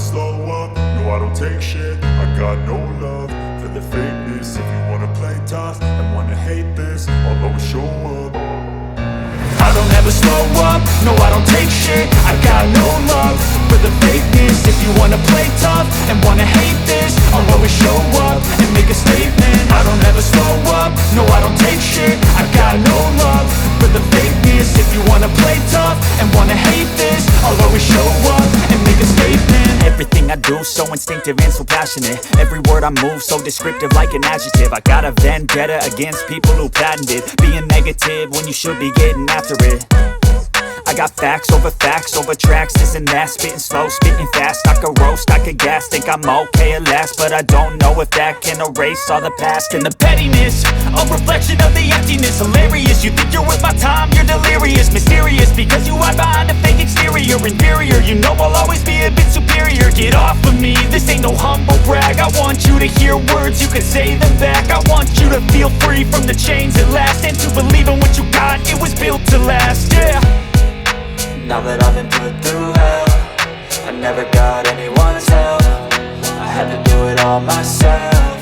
slow up, no I don't take shit. I got no love for the fakeness. If you wanna play tough and wanna hate this, I'll always show up. I don't ever slow up, no I don't take shit. I got no love for the fakeness. If you wanna play tough and wanna hate this, I'll always show up and make a statement. I don't ever slow up, no I don't take shit. I got no love for the fakeness. If you wanna play tough and wanna hate this, I'll always show up and make a statement. Everything I do so instinctive and so passionate. Every word I move so descriptive like an adjective. I got a vendetta against people who patented being negative when you should be getting after it. I got facts over tracks, this and that. Spitting slow, spitting fast, I could roast, I could gas. Think I'm okay at last, but I don't know if that can erase all the past. And the pettiness, a reflection of the emptiness. Hilarious, you think you're worth my time, you're delirious. Mysterious, because you hide behind a fake exterior. Inferior, you know I'll always be a bit superior. Get off of me, this ain't no humble brag. I want you to hear words, you can say them back. I want you to feel free from the chains at last, and to believe in what you got, it was built to last, yeah. Now that I've been put through hell, I never got anyone's help. I had to do it all myself.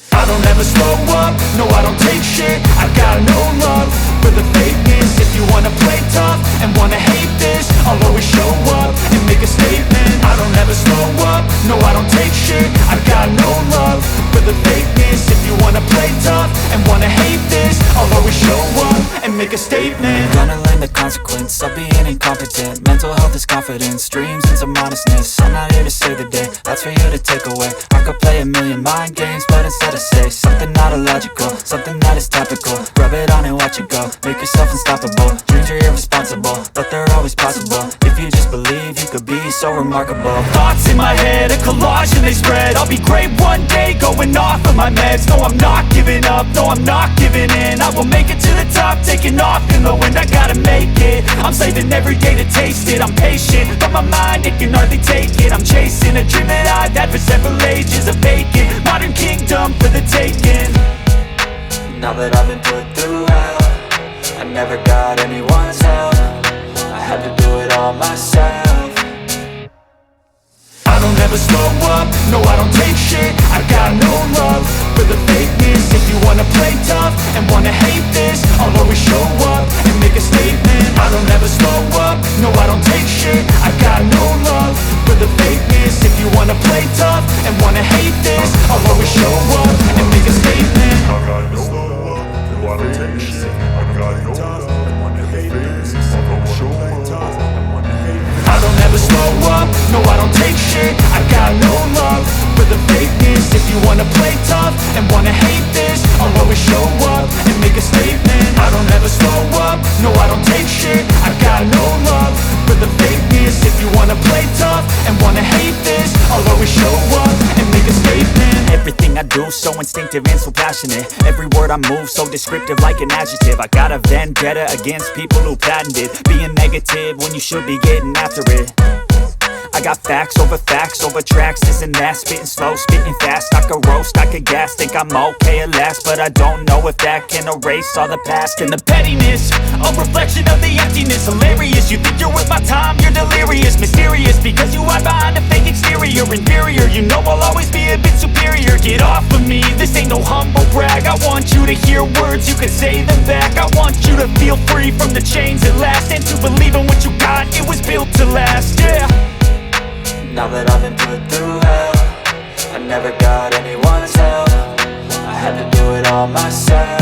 I don't ever slow up, no I don't take shit. I got no love for the fakeness. If you wanna play tough and wanna hate this, I'll always show up and make a statement. I don't ever slow up, no I don't take shit. I got no love for the fakeness. If you wanna play tough and wanna hate this, I'll always show up and make a statement. Gonna learn the consequence of being incompetent. Mental health is confidence, dreams and some honestness. I'm not here to save the day, that's for you to take away. I could play a million mind games, but instead I say something not illogical, something that is topical. Rub it on and watch it go, make yourself unstoppable. Dreams are irresponsible, but they're always possible. If you just believe, you could be so remarkable. Thoughts in my head, a collage and they spread. I'll be great one day, going off of my meds. No, I'm not giving up, no, I'm not giving in. I will make it to the top, taking off in the wind. I gotta make it, I'm saving every day to taste it. I'm patient, but my mind, it can hardly take it. I'm chasing a dream that I've had for several ages. A vacant, modern kingdom for the taking. Now that I've been put through hell, I never got anyone's help. I had to do it all myself. I don't ever slow up, no I don't take shit. I got no love for the fakeness. If you wanna play tough and wanna hate this, I'll always show up and make a statement. I don't ever slow up, no I don't take shit. I got no love for the fakeness. If you wanna play tough and wanna hate this, I'll always show up and make a statement. I got no slow up, no I don't take shit. I got no love and wanna hate this. I'll always show up and wanna hate this. I don't ever slow up, no I don't take shit. I got no love for the fakeness. If you wanna play tough and wanna hate this, I'll always show up and make a statement. I don't ever slow up, no I don't take shit. I got no love for the fakeness. If you wanna play tough and wanna hate this, I'll always show up and make a statement. Everything I do so instinctive and so passionate. Every word I move so descriptive like an adjective. I got a vendetta against people who patented being negative when you should be getting after it. I got facts over tracks, this and that. Spitting slow, spitting fast, I could roast, I could gas. Think I'm okay at last, but I don't know if that can erase all the past. And the pettiness, a reflection of the emptiness. Hilarious, you think you're worth my time, you're delirious. Mysterious, because you hide behind a fake exterior. Inferior, you know I'll always be a bit superior. Get off of me, this ain't no humble brag. I want you to hear words, you can say them back. I want you to feel free from the chains at last, and to believe in what you got, it was built to last, yeah. Now that I've been put through hell, I never got anyone's help. I had to do it all myself.